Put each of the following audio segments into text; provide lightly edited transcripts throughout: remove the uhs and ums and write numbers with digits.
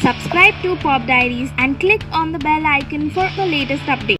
Subscribe to Pop Diaries and click on the bell icon for the latest updates.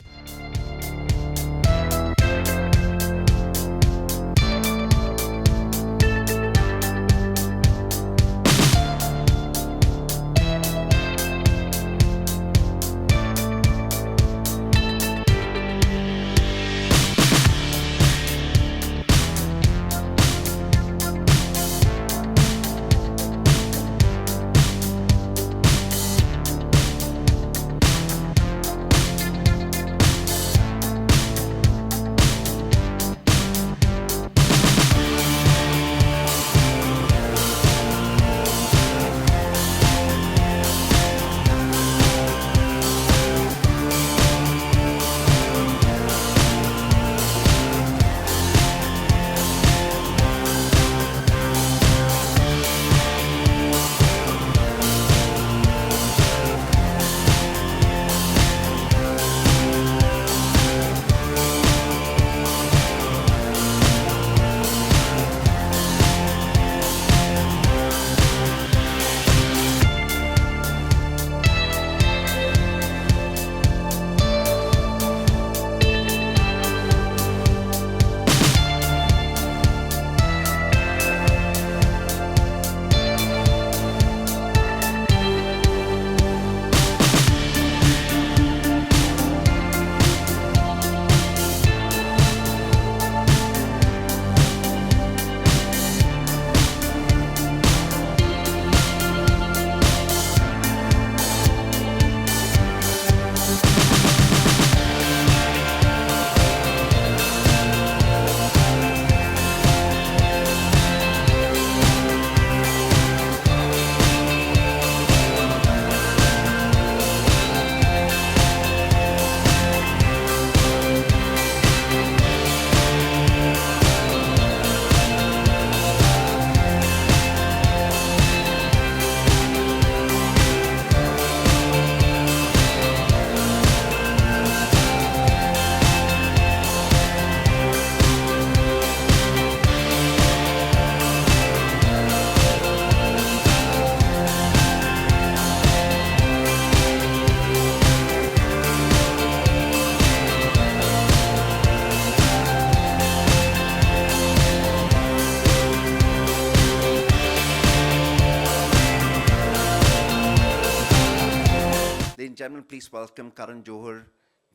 Ladies and gentlemen, please welcome Karan Johar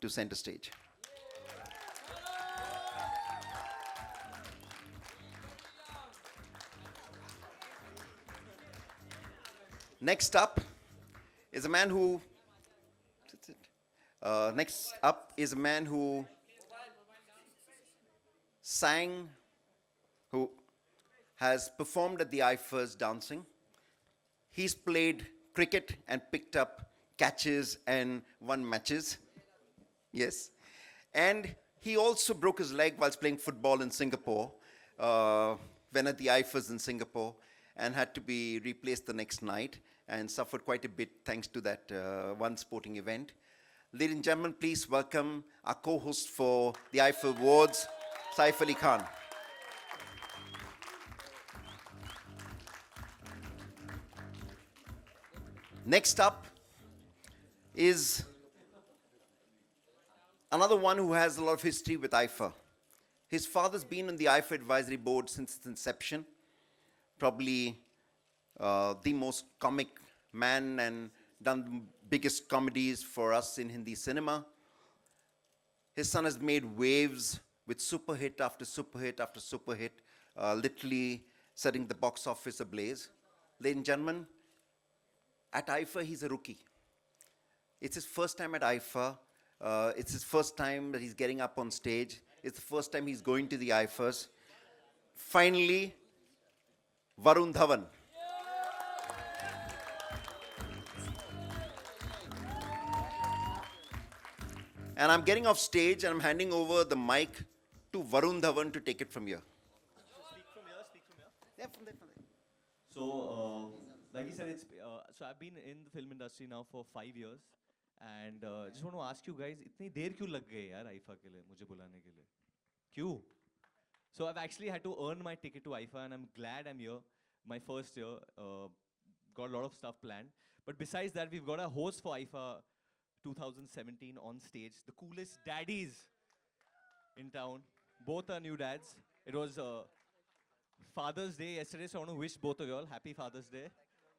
to center stage. Next up is a man who. Next up is a man who sang, who has performed at the IFAs dancing. He's played cricket and picked up catches and won matches. Yes. And he also broke his leg whilst playing football in Singapore, when at the IFAs in Singapore, and had to be replaced the next night and suffered quite a bit thanks to that one sporting event. Ladies and gentlemen, please welcome our co-host for the IFA Awards, Saif Ali Khan. Next up is another one who has a lot of history with IFA. His father's been on the IFA advisory board since its inception, probably the most comic man and done the biggest comedies for us in Hindi cinema. His son has made waves with super hit after super hit after super hit, literally setting the box office ablaze. Ladies and gentlemen, at IFA, he's a rookie. It's his first time at IFA. It's his first time that he's getting up on stage. It's the first time he's going to the IFAs. Finally, Varun Dhawan. And I'm getting off stage and I'm handing over the mic to Varun Dhawan to take it from here. Speak from here, speak from here. Yeah, from there, from there. So, like he said, so I've been in the film industry now for 5 years, and just want to ask you guys, इतनी देर क्यों लग गई यार IIFA के लिए मुझे बुलाने के लिए? क्यों? So I've actually had to earn my ticket to IFA, and I'm glad I'm here. My first year, got a lot of stuff planned. But besides that, we've got a host for IFA 2017 on stage, the coolest daddies in town. Both are new dads. It was Father's Day yesterday, so I want to wish both of you all happy Father's Day.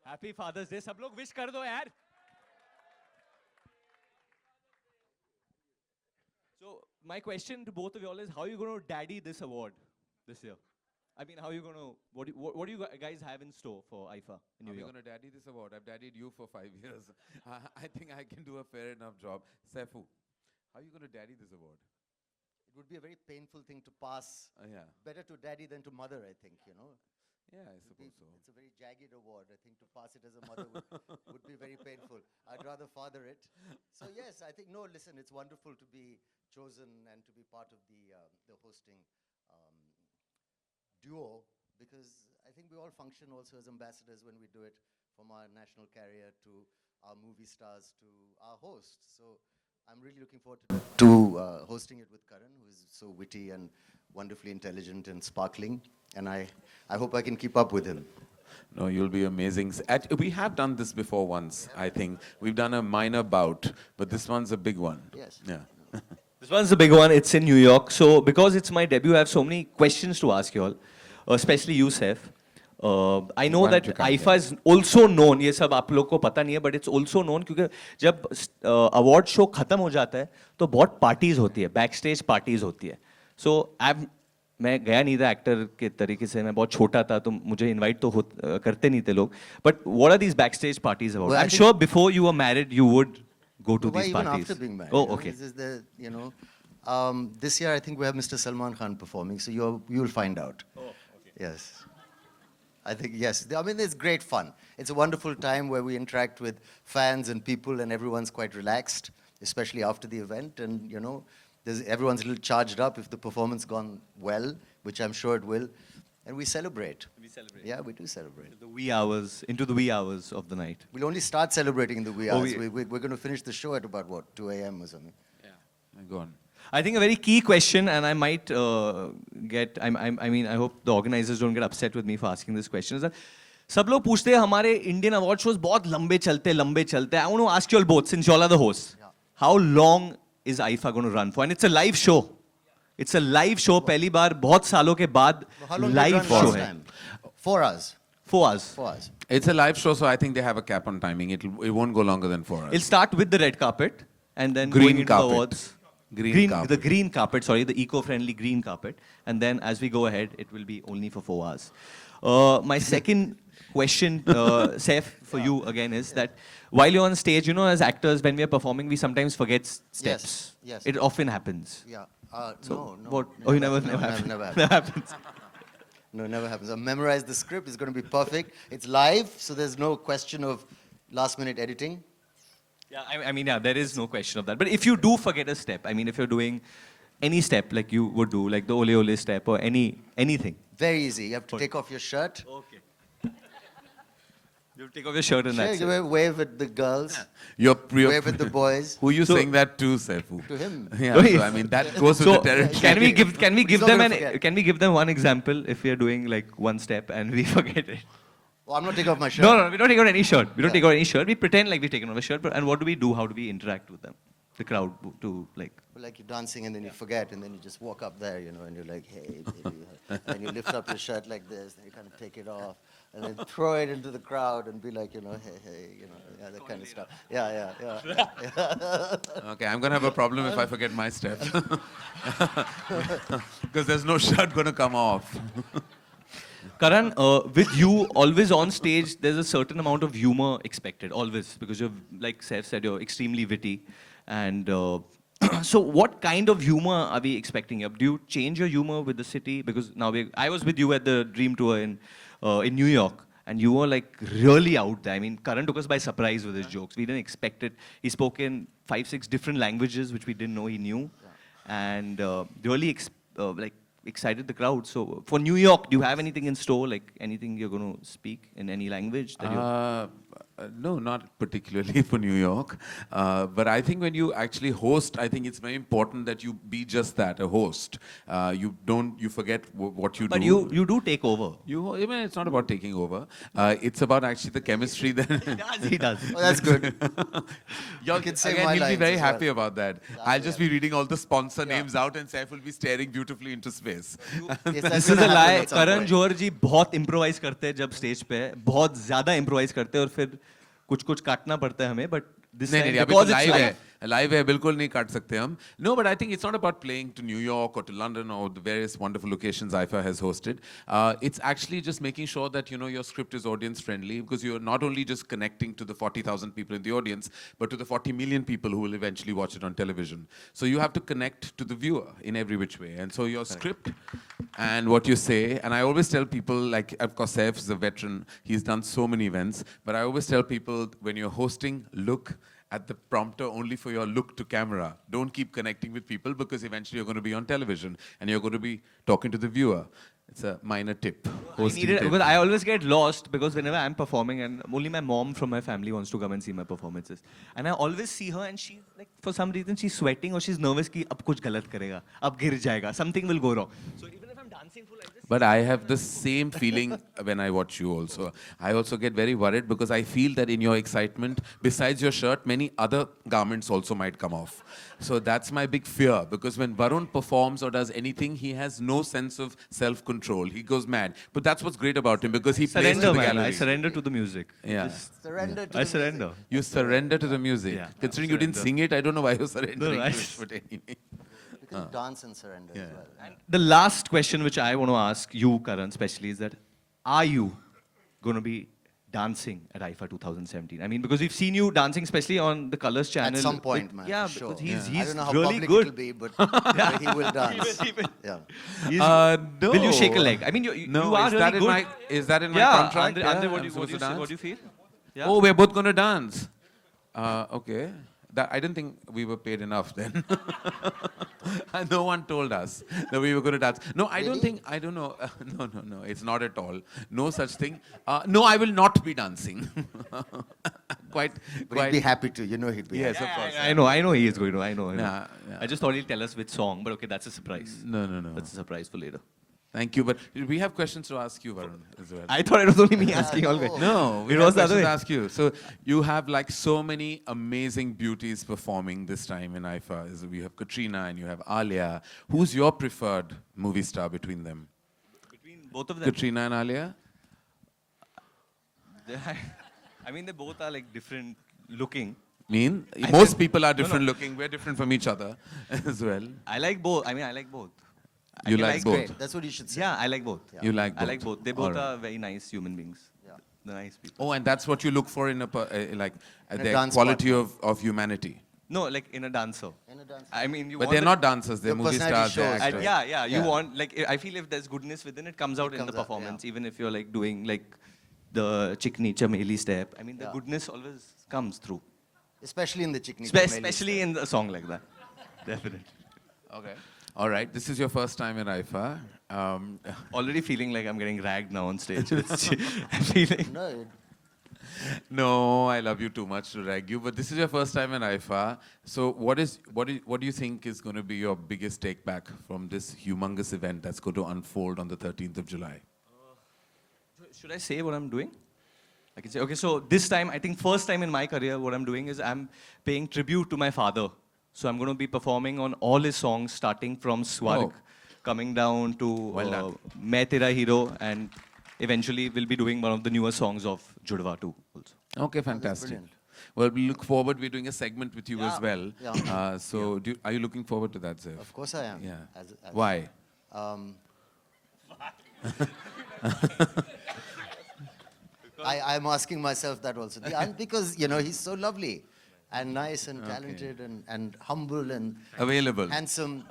Happy Father's Day. सब लोग wish कर दो यार. So my question to both of you all is, how are you going to daddy this award this year? I mean, how are you going to, what do you guys have in store for IFA in New Are we York? going to daddy this award? I've daddied you for 5 years. I think I can do a fair enough job. Saifu, how are you going to daddy this award? It would be a very painful thing to pass. Yeah. Better to daddy than to mother, I think, you know. Yeah, I It would suppose so. It's a very jagged award. I think to pass it as a mother would be very painful. I'd rather father it. So yes, I think, no, listen, it's wonderful to be chosen and to be part of the hosting duo, because I think we all function also as ambassadors when we do it, from our national carrier to our movie stars to our hosts. So I'm really looking forward to hosting it with Karan, who is so witty and wonderfully intelligent and sparkling. And I hope I can keep up with him. No, you'll be amazing. We have done this before once, I think. We've done a minor bout, but this one's a big one. Yes. Yeah. This one's the big one. It's in New York. So because it's my debut, I have so many questions to ask you all, especially you, Saif. I know Why that don't you come IFA is also known, ये सब आप लोग को पता नहीं है, but it's also known क्योंकि जब award show खत्म हो जाता है तो बहुत parties होती है, backstage parties होती है. So मैं गया नहीं था एक्टर के तरीके से, मैं बहुत छोटा था तो मुझे इनवाइट तो करते नहीं थे लोग. But what are these backstage parties about? Well, I I'm think- sure before you were married you would go to Why these even parties. after being married? Oh, you know, okay. This is the, you know, this year I think we have Mr. Salman Khan performing, so you'll find out. Oh, okay. Yes. I think, yes. I mean, it's great fun. It's a wonderful time where we interact with fans and people, and everyone's quite relaxed, especially after the event. And, you know, everyone's a little charged up if the performance gone well, which I'm sure it will. And we celebrate. We celebrate. Yeah, we do celebrate. The wee hours, into the wee hours of the night. We'll only start celebrating in the wee Oh, hours. We're going to finish the show at about, what, 2 a.m. or something? Go on. I think a very key question, and I might I mean, I hope the organizers don't get upset with me for asking this question, is that सब लोग पूछते हैं हमारे Indian award shows बहुत लंबे चलते हैं. I want to ask you all both, since you all are the hosts, how long is IFA going to run for? And it's a live show. It's a live show. पहली बार बहुत सालों के बाद How long did it live run show last है. time? 4 hours. 4 hours. 4 hours. It's a live show, so I think they have a cap on timing. It won't go longer than 4 hours. It'll start with the red carpet and then Green going into carpet. the awards. Green carpet. The green carpet, sorry, the eco-friendly green carpet. And then as we go ahead, it will be only for 4 hours. My second question, Saif, for you again is that while you're on stage, you know, as actors, when we are performing, we sometimes forget steps. Yes. It often happens. Yeah. So no. what? Oh, you never Never happens. happens. Never happens. No, never happens. I memorized the script. It's going to be perfect. It's live, so there's no question of last-minute editing. Yeah, I mean, yeah, there is no question of that. But if you do forget a step, I mean, if you're doing any step like you would do, like the ole ole step or anything. Very easy. You have to take off your shirt. Okay. You take off your shirt and that's it. Wave at the girls. Wave at the boys. Who you So- saying that to, Saifu? To him. Yeah, Oh, so yes. I mean, that goes with So the territory. can we give He's them not gonna forget. can we give them one example if we are doing like one step and we forget it? Oh, I'm not taking off my shirt. No, we don't take out any shirt. We don't Yeah. take out any shirt. We pretend like we've taken off a shirt. And what do we do? How do we interact with them? The crowd to like. Like you're dancing and then you forget and then you just walk up there, you know, and you're like, hey, baby. And you lift up your shirt like this, and you kind of take it off, and then throw it into the crowd and be like, you know, hey, you know, yeah, that kind of stuff. Yeah. Okay, I'm going to have a problem if I forget my step. Because there's no shirt going to come off. Karan, with you always on stage, there's a certain amount of humor expected, always, because you're, like Saif said, you're extremely witty. And so what kind of humor are we expecting here? Do you change your humor with the city? Because now I was with you at the Dream Tour in New York, and you were like really out there. I mean, Karan took us by surprise with his jokes. We didn't expect it. He spoke in 5-6 different languages, which we didn't know he knew. And really like excited the crowd. So for New York, do you have anything in store? Like anything you're going to speak in any language? That No, not particularly for New York. But I think when you actually host, I think it's very important that you be just that, a host. You forget what you But do. you do take over. I mean, it's not about taking over. It's about actually the chemistry that. He does. Oh, that's good. You'll, can say again, my he'll be lines very as well. happy about that. I'll just be reading all the sponsor names out and Saif will be staring beautifully into space. Yes, that's This is gonna a happen lie. at some Karan point. जौहर जी बहुत improvise करते हैं जब stage पे है, बहुत ज्यादा improvise करते हैं और फिर कुछ कुछ काटना पड़ता है हमें बट दिस नहीं नहीं अभी तो लाइव है लाइव है बिल्कुल नहीं काट सकते हम no but I think it's not about playing to New York और टू लंदन और the various wonderful locations IFA has hosted it's actually just making sure that you know your script is audience friendly because you're not only just connecting to the 40,000 people in the audience but to the 40 million people who will eventually watch it on television so you have to connect to the viewer in every which way and so your script and what you say and I always tell people like of course Saif is a veteran he's done so many events but I always tell people when you're hosting look at the prompter only for your look to camera. Don't keep connecting with people because eventually you're going to be on television and you're going to be talking to the viewer. It's a minor tip. Hosting tip. because I always get lost because whenever I'm performing and only my mom from my family wants to come and see my performances and I always see her and she like for some reason she's sweating or she's nervous कि अब कुछ गलत करेगा अब गिर जाएगा something will go wrong so even if I'm dancing full like this But I have the same feeling when I watch you also. I also get very worried because I feel that in your excitement, besides your shirt, many other garments also might come off. So that's my big fear because when Varun performs or does anything, he has no sense of self-control. He goes mad. But that's what's great about him because he plays surrender to the man gallery. I surrender to the music Yeah. Surrender to I the surrender You surrender to the music. Yeah, Considering you didn't sing it, I don't know why you're surrendering No, to it. But anyway. music. You can dance and surrender as well. the last question which I want to ask you Karan especially is that are you going to be dancing at IFA 2017 I mean because we've seen you dancing especially on the Colors channel At some point, with- man. yeah for sure. because he's I don't know how really public good it'll be, but he will dance. Yeah. No. Will you shake a leg? I mean, No, you are is really that in good. my is that in my yeah, contract? Andre, Yeah, what, I'm do you, supposed to dance? what do you feel? Yeah. Oh, we're both going to dance. Okay. I didn't think we were paid enough then. No one told us that we were going to dance. No, I don't think, I don't know. No, it's not at all. No such thing. No, I will not be dancing. quite. But he'd be happy to. You know he'd be Yes, happy. of course. I know he is going to. I know. Yeah, yeah. I just thought he'll tell us which song, but okay, that's a surprise. No. That's a surprise for later. Thank you. But we have questions to ask you, Varun, as well. I thought it was only me asking all the way. No, we It have was the other questions to way. ask you. So you have like so many amazing beauties performing this time in IFA. We have Katrina and you have Alia. Who's your preferred movie star between them? Between both of them, Katrina and Alia? I mean, they both are like different looking. Most people are different looking. We're different from each other as well. I like both. I mean, I like both. I You can like both? Great. That's what you should say. Yeah, I like both. You like both? I like both. They both All right. are very nice human beings. Yeah. They're nice people. Oh, and that's what you look for in like In a the dance quality partner. of humanity. No, like in a dancer. In a dance. I mean, you But want they're the- not dancers. They're Your movie personality stars. They're shows, actors. right? Yeah, you Yeah. want like I feel if there's goodness within it comes out in the comes out, yeah. performance, even if you're like doing like the Chikni Chameli step. I mean, the Yeah. goodness always comes through, Especially in the Chikni. especially in a song like that. Definitely. Okay. All right. This is your first time in IFA. Already feeling like I'm getting ragged now on stage. I'm feeling. No, it- No, I love you too much to rag you, but this is your first time in IFA. So what do you think is going to be your biggest take back from this humongous event that's going to unfold on the 13th of July? Should I say what I'm doing? I can say, okay, so this time, I think first time in my career, what I'm doing is I'm paying tribute to my father. So I'm going to be performing on all his songs, starting from Swarg, Oh. coming down to Well done. Main Tera Hero, and eventually we'll be doing one of the newer songs of Judwa too also. Okay, fantastic. brilliant. Well, we look forward. We're doing a segment with you as well. Yeah. So are you looking forward to that, Zev? of course I am. Yeah. As- Why? I'm asking myself that also. And because, you know, he's so lovely and nice and talented and humble and Available. handsome.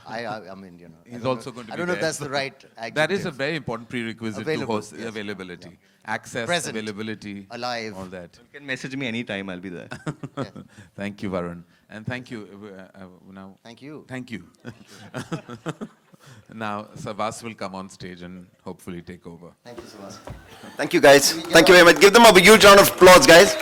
I mean, you know. I He's don't also know, going to I be don't know there. if that's the right adjective. That is a very important prerequisite Available, to host yes. availability. Access, Present. availability, Alive. all that. You can message me anytime, I'll be there. Thank you, Varun. And thank you. Now, Thank you. thank you. Now, Savas will come on stage and hopefully take over. Thank you so much. Thank you, guys. Thank you very much. Give them a huge round of applause, guys.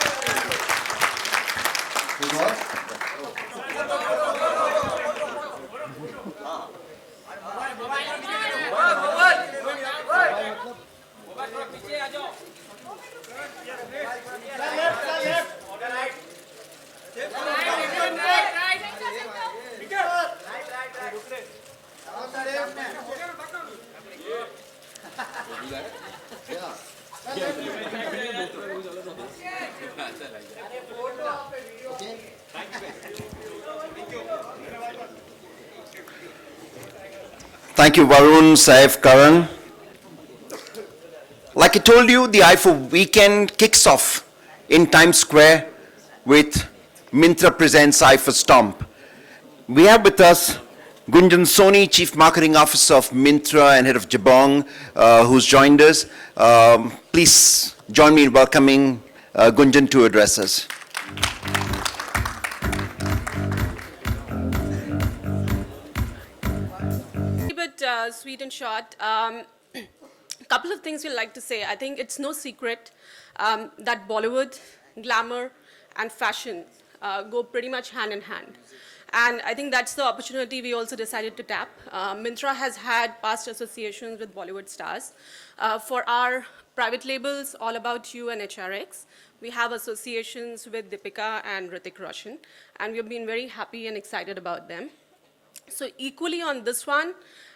Thank you, Varun, Saif, Karan. Like I told you, the IFA weekend kicks off in Times Square with Myntra Presents IFA Stomp. We have with us Gunjan Soni, Chief Marketing Officer of Myntra and Head of Jabong, who's joined us. Please join me in welcoming Gunjan to address us. Sweet and short. A couple of things we'd like to say. I think it's no secret that Bollywood, glamour, and fashion go pretty much hand in hand. And I think that's the opportunity we also decided to tap. Myntra has had past associations with Bollywood stars. For our private labels, All About You and HRX, we have associations with Deepika and Hrithik Roshan, and we've been very happy and excited about them. So equally on this one,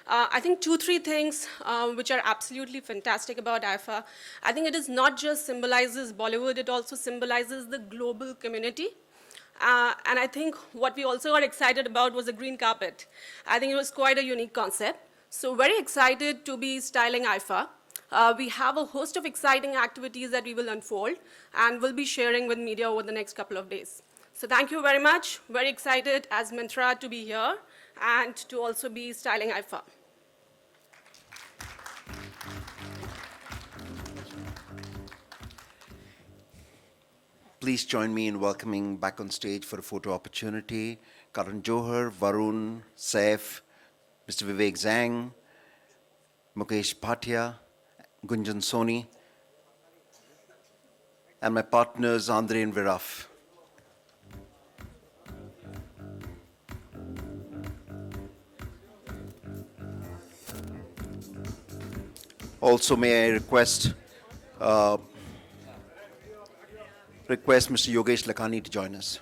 I think 2-3 things which are absolutely fantastic about IFA. I think it is not just symbolizes Bollywood, it also symbolizes the global community. And I think what we also got excited about was a green carpet. I think it was quite a unique concept. So very excited to be styling IFA. We have a host of exciting activities that we will unfold and will be sharing with media over the next couple of days. So thank you very much. Very excited as Myntra to be here and to also be styling IFA. Please join me in welcoming back on stage for a photo opportunity Karan Johar, Varun, Saif, Mr. Vivek Zhang, Mukesh Bhatia, Gunjan Soni, and my partners Andre and Viraf. Also, may I request Mr. Yogesh Lakhani to join us.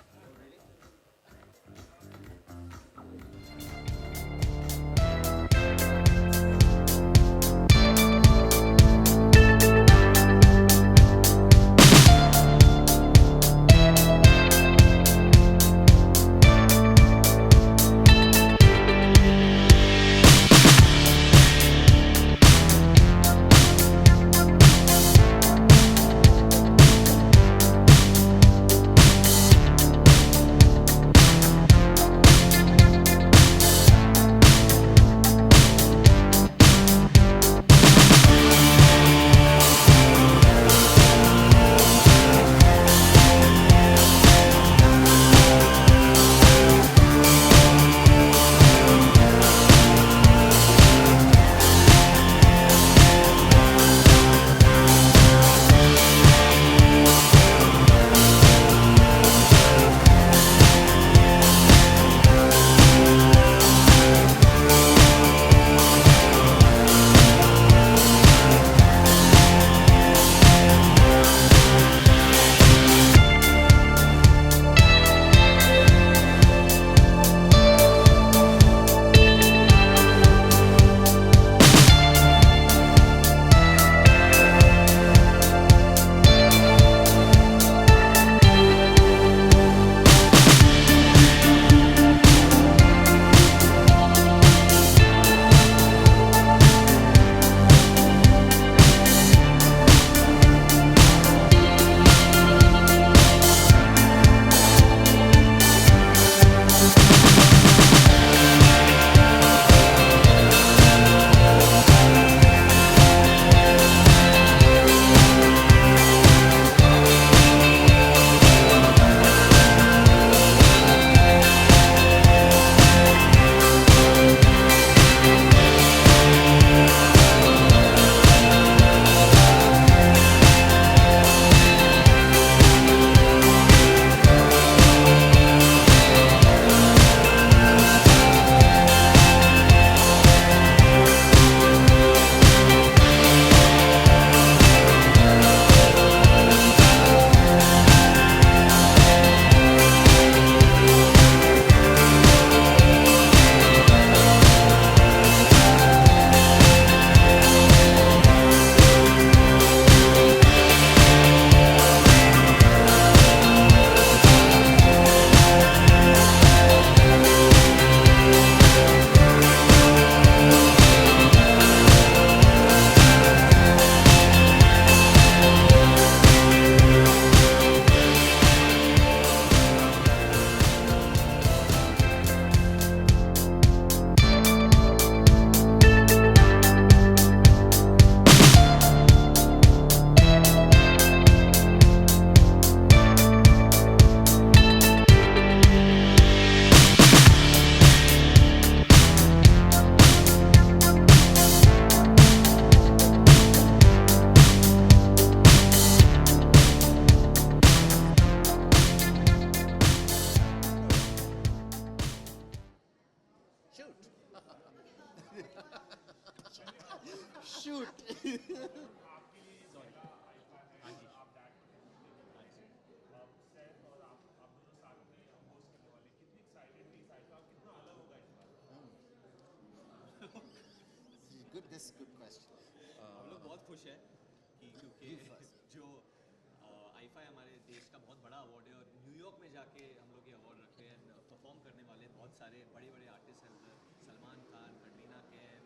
this good question. हम लोग बहुत खुश हैं कि क्योंकि जो IIFA हमारे देश का बहुत बड़ा अवार्ड है और न्यूयॉर्क में जाके हम लोग ये अवार्ड रखे हैं परफॉर्म करने वाले बहुत सारे बड़े बड़े आर्टिस्ट हैं उधर सलमान खान कटरीना कैफ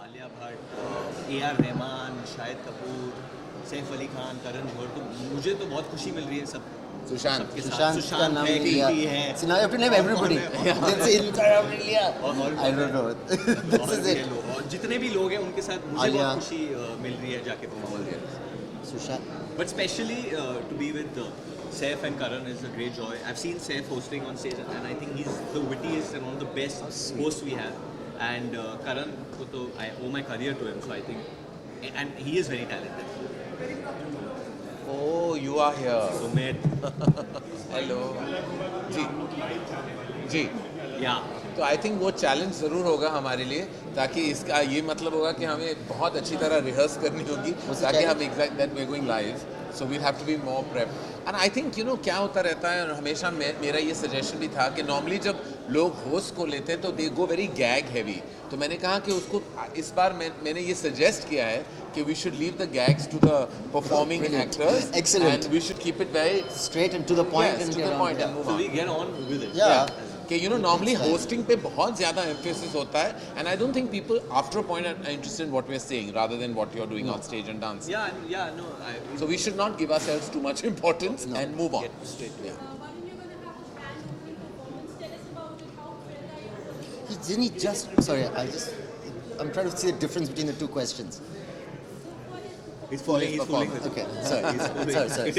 आलिया भट्ट AR रहमान शाहिद कपूर सैफ अली खान करण जौहर तो मुझे तो बहुत खुशी मिल रही है सब सुशांत सबके साथ Sushant का सुशांत नाम है लिया. कीर्ति है So now you have to name everybody. That's it. और I don't know. This is it. और जितने भी लोग हैं उनके साथ मुझे आलिया. बहुत खुशी मिल रही है जाके perform Sushant. But especially to be with Saif and Karan is a great joy. I've seen Saif hosting on stage and I think he's the wittiest and one of the best hosts we have. And Karan, I owe my career to him, so I think, and he is very talented. Oh, you are here. So mate, Hello. जी जी yeah. तो I think वो challenge ज़रूर होगा हमारे लिए ताकि इसका ये मतलब होगा कि हमें बहुत अच्छी तरह रिहर्स करनी होगी ताकि हम exact that we are going live so we have to be more prep and I think you know क्या होता रहता है और हमेशा मेरा ये सजेशन भी था कि नॉर्मली जब लोग होस्ट को लेते हैं तो दे गो वेरी गैग हैवी तो मैंने कहा कि उसको इस बार मैंने ये सजेस्ट किया है कि we should leave the gags to the performing actors Excellent. And we should keep it very Straight and to the point Yes, and to get the on. point Yeah. and move So on. we get on with it. Yeah. कि you know normally That's right. Hosting पे बहुत ज़्यादा emphasis होता है and I don't think people after a point are interested in what we are saying rather than what you are doing on stage and dance Yeah, no, so we should not give ourselves too much importance and move on get straight to it. Didn't he just? Sorry, I'm trying to see the difference between the two questions. He's fooling with Okay, sorry. sorry.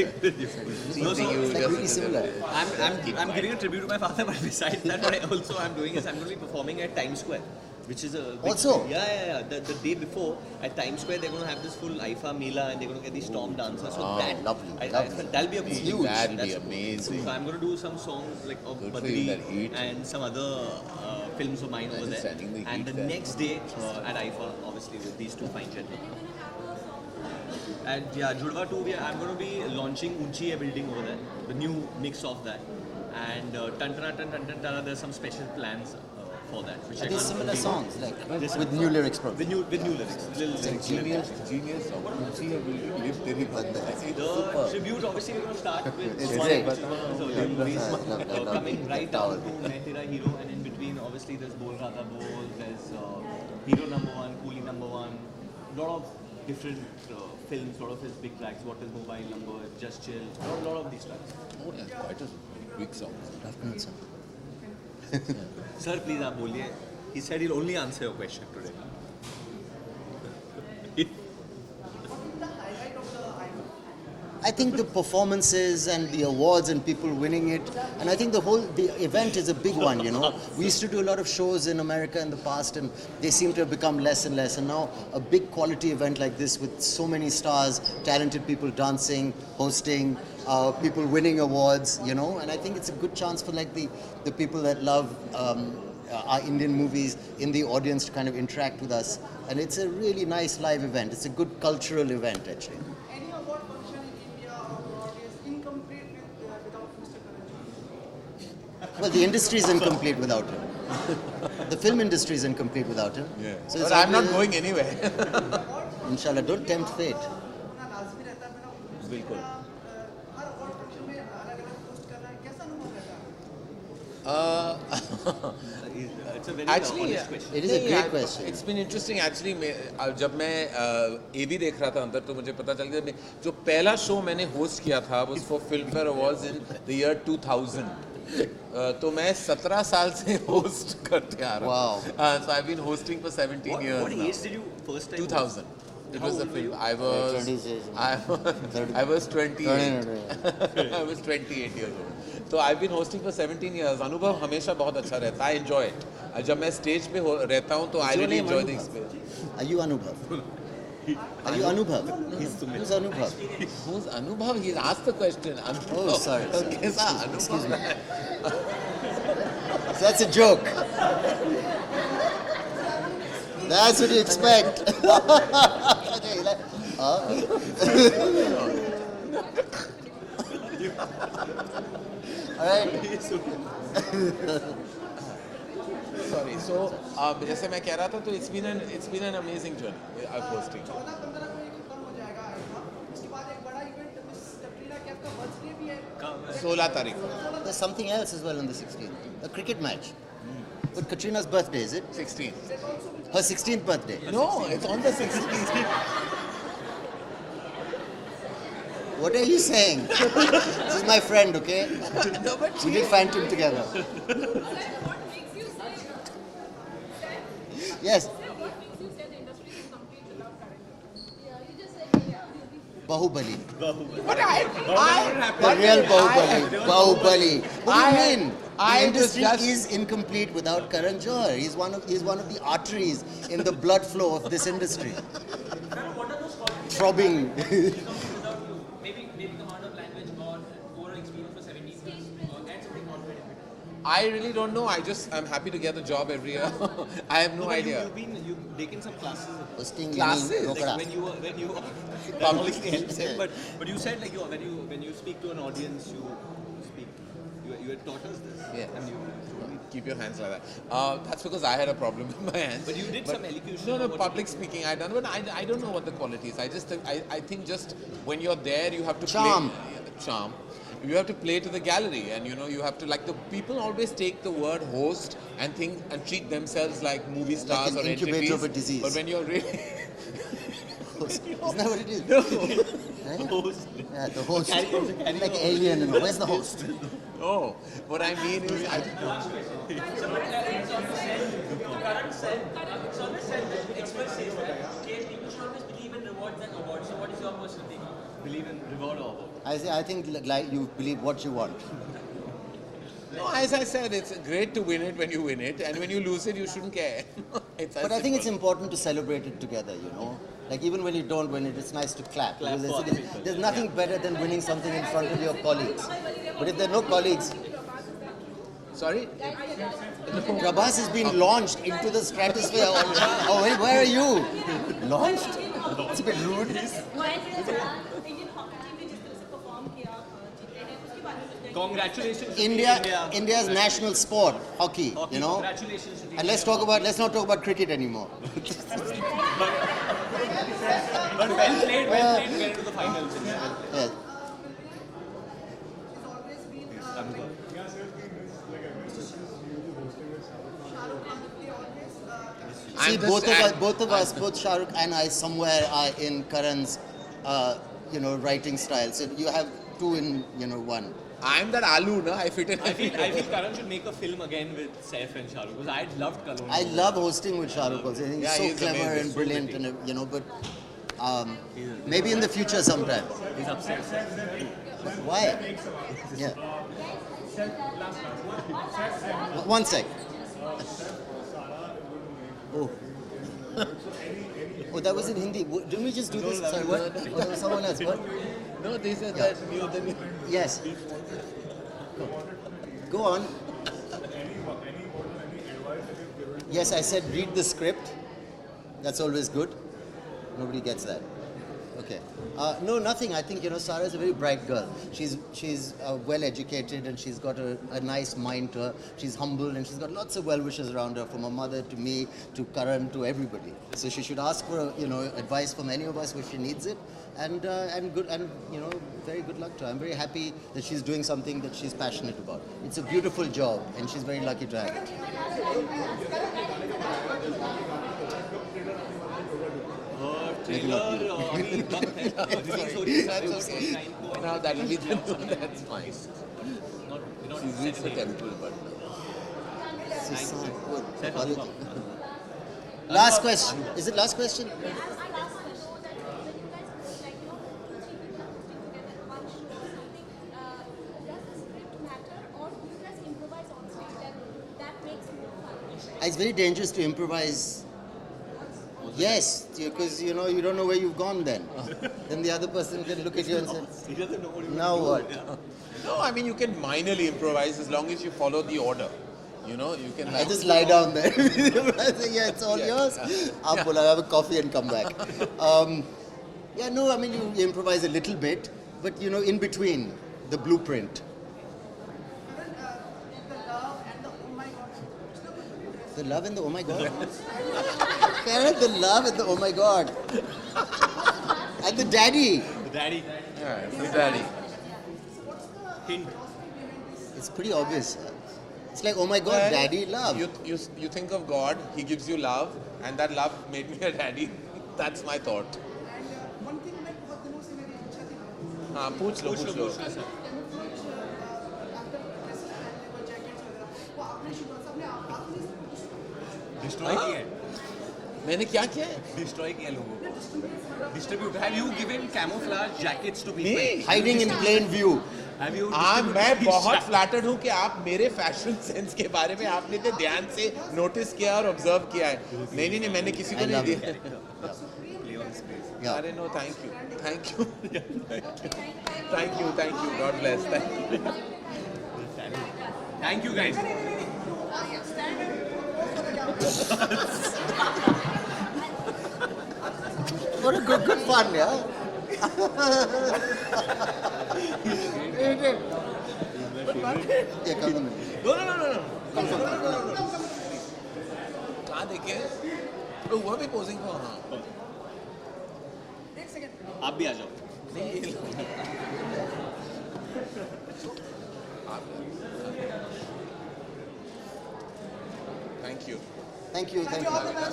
No, so It's like really similar. I'm giving a tribute to my father, but besides that, what I also I'm doing is I'm going to be performing at Times Square, which is a big, Also? yeah. The day before at Times Square, they're going to have this full IFA Mela and they're going to get these storm dancers. So Oh, that lovely, lovely. That'll be a big huge. That'll be That's- amazing. So I'm going to do some songs like of Good for you, that Badri heat. and some other films of mine over there. Understanding the And heat the there. next day at IFA, obviously with these two fine gentlemen. And yeah, Judva 2, I'm going to be launching Unchi Hai building over there, the new mix of that. And Tantana, there's some special plans for that. Which Are I these can't similar reveal. songs, like This- with new lyrics, probably? With new lyrics. Little lyrics. Genius song. Unchi hai building, live teri baat hai. The tribute, obviously, we're going to start with It's one great. so the movies love coming it. right down to Main Tera Hero, and in between, obviously, there's Bol Rata Bol, there's Hero number 1, Coolie number 1, lot of different films, lot of his big tracks, What is Mobile Number, Just Chill, lot of these tracks. Oh, yeah, quite a big song. Love song. Sir, please, आप बोलिए. He said he'll only answer your question today. I think the performances and the awards and people winning it, and I think the event is a big one, you know. We used to do a lot of shows in America in the past and they seem to have become less and less, and now a big quality event like this with so many stars, talented people dancing, hosting, people winning awards, you know, and I think it's a good chance for like the people that love our Indian movies in the audience to kind of interact with us, and it's a really nice live event. It's a good cultural event actually. Any award function in India or abroad is incomplete without Mr. Karan. Well, the industry is incomplete without him. The film industry is incomplete without him. Yeah. So But it's I'm not always- going anywhere. Inshallah, don't tempt fate. अपना लाजमी रहता है मैंने बिल्कुल. हर award function में अलग अलग post करना है कैसा अनुभव रहता है It's a very Actually, honest yeah. question. It is a great question. It's been interesting actually. जब मैं AV देख रहा था अंदर तो मुझे पता चल गया जो पहला शो मैंने होस्ट किया था was for Filmfare Awards in the year 2000. तो मैं 17 साल से होस्ट करते आ रहा Wow. हूँ. So I've been hosting for 17 years What now. age did you first time? 2000. It How was the old were film. you? I was 30. I was 28. I was 28 years old. So I've been hosting for 17 years. अनुभव हमेशा बहुत अच्छा रहता है. I enjoy it. जब मैं stage पे रहता हूँ तो I Is your really name enjoy the Anubhav? experience. Are you Anubhav? Are you Anubhav? Who's Anubhav? Who's Anubhav? He's asked the question. Anubhav. Oh, sorry. कैसा Excuse Anubhav? me. So that's a joke. That's what you expect. Okay, like, All right. Sorry. So, जैसे मैं कह रहा था, तो it's been an amazing journey of hosting. 14-15 को ये खत्म हो जाएगा आएगा उसके बाद एक बड़ा इवेंट मिस कटरीना कैफ का बर्थडे भी है 16 तारीख को. There's something else as well on the 16th. A cricket match. But Katrina's birthday, is it? 16. Her 16th birthday. No, it's on the 16th. What are you saying? This is my friend, okay? No, but We did Phantom together. Yes. Bahubali. But The real Bahubali. Bahubali. What do you mean? The I was industry just- is incomplete without Karan Johar. He's one of the arteries in the blood flow of this industry. Throbbing. I really don't know. I'm happy to get the job every year. I have no idea. You've taken some classes. Hosting Classes? mini Like Rokada. when you that obviously helps him. But you said like when you speak to an audience, you had taught us this. Yeah. And you Keep your hands like that. That's because I had a problem with my hands. But you did some elocution. No, or what public speaking I done, but I don't know what the quality is. I think just when you're there, you have to Charm. Charm. You have to play to the gallery, and you have to, like, the people always take the word host and think and treat themselves like movie stars an or incubator entities. of a disease. But when you're really Isn't that what it is? no. Right? host. Yeah, the host. Carry Like alien. And where's the host? Oh, what I mean is, Believe in reward or award. I think like you believe what you want. no, as I said, it's great to win it when you win it, and when you lose it, you shouldn't care. It's as But I think it's simple. important to celebrate it together, you know. Like even when you don't win it, it's nice to clap. Clap Because for there's, other people. there's nothing better than winning something in front of your colleagues. But if there are no colleagues, Sorry? Prabhas has been launched into the stratosphere. Oh, wait, where are you? Launched? It's a bit rude. Congratulations to India's national sport, hockey, you know. Congratulations to And let's not talk about cricket anymore. But well played to get into the finals. Yeah. See, I'm both of us, both Shah Rukh and I, somewhere are in Karan's, writing style. So you have two in, one. I'm that aloo, na? I fit in. I feel Karan should make a film again with Saif and Shah Rukh because I loved Kalon. I love hosting with Shah Rukh also. I think Yeah, he's he's so clever amazing, and so brilliant, pretty. and but maybe in the future sometime. He's upset. Why? Yeah. One sec. Oh. Oh, that was in Hindi. Didn't we just do this? Sorry, what? Oh, that was someone else. What? No, they said Yeah. that the new. Yes. Go on. Yes, I said read the script. That's always good. Nobody gets that. Okay. No, nothing. I think, Sarah is a very bright girl. She's well educated and she's got a nice mind to her. She's humble and she's got lots of well-wishers around her, from her mother to me to Karan to everybody. So she should ask for, advice from any of us if she needs it. And very good luck to her. I'm very happy that she's doing something that she's passionate about. It's a beautiful job and she's very lucky to have it. Trailer अभी वक्त है release हो रही है That's okay. Now that will be the one. That's fine. not She's reached the temple, but Last question. Is it last question? It's very dangerous to improvise. Yes, because you don't know where you've gone then. Then the other person can look at you and say, He doesn't know what he now what? no, I mean you can minorly improvise as long as you follow the order. You can. I just lie down there. I say, yeah, it's all yours. I'll have a coffee and come back. I mean you improvise a little bit, but in between the blueprint. Even the love and the oh my god, it's not good to dress The love and the oh my god. Karan, the love and the oh my god. And the daddy. The daddy. Yeah, it's the daddy. Hint. It's pretty obvious. It's like oh my god, Well, daddy, love. You think of God, He gives you love, and that love made me a daddy. That's my thought. And one thing like बहुत दिनों से मेरी इच्छा थी हाँ पूछ लो पूछ लो after dresses पहनने को जैकेट्स वगैरह वो आपने शुरू अपने आप ही Destroy किया है. मैंने क्या किया है? Destroy किया लोगों को. Distribute. Have you given camouflage jackets to people? Me? Hiding in plain view. Have you? हाँ distributed मैं these बहुत jackets? फ्लैटर्ड हूँ कि आप मेरे फैशन सेंस के बारे में आपने इतने ध्यान से नोटिस किया और ऑब्जर्व किया है. नहीं मैंने किसी को I नहीं love दिया. Play on space. Yeah. अरे no thank you thank you God bless thank you. Thank you guys. What a good fun, yeah? Yeah, come the middle. No. कहाँ देखे? तो वो भी पोजिंग को हाँ. आप भी आ जाओ. Thank you. Thank you. Thank you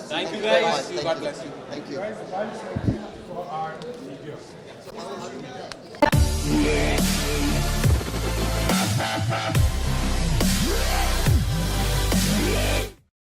Thank you guys. very much. God bless you. Thank you. Guys, 1 second for our video.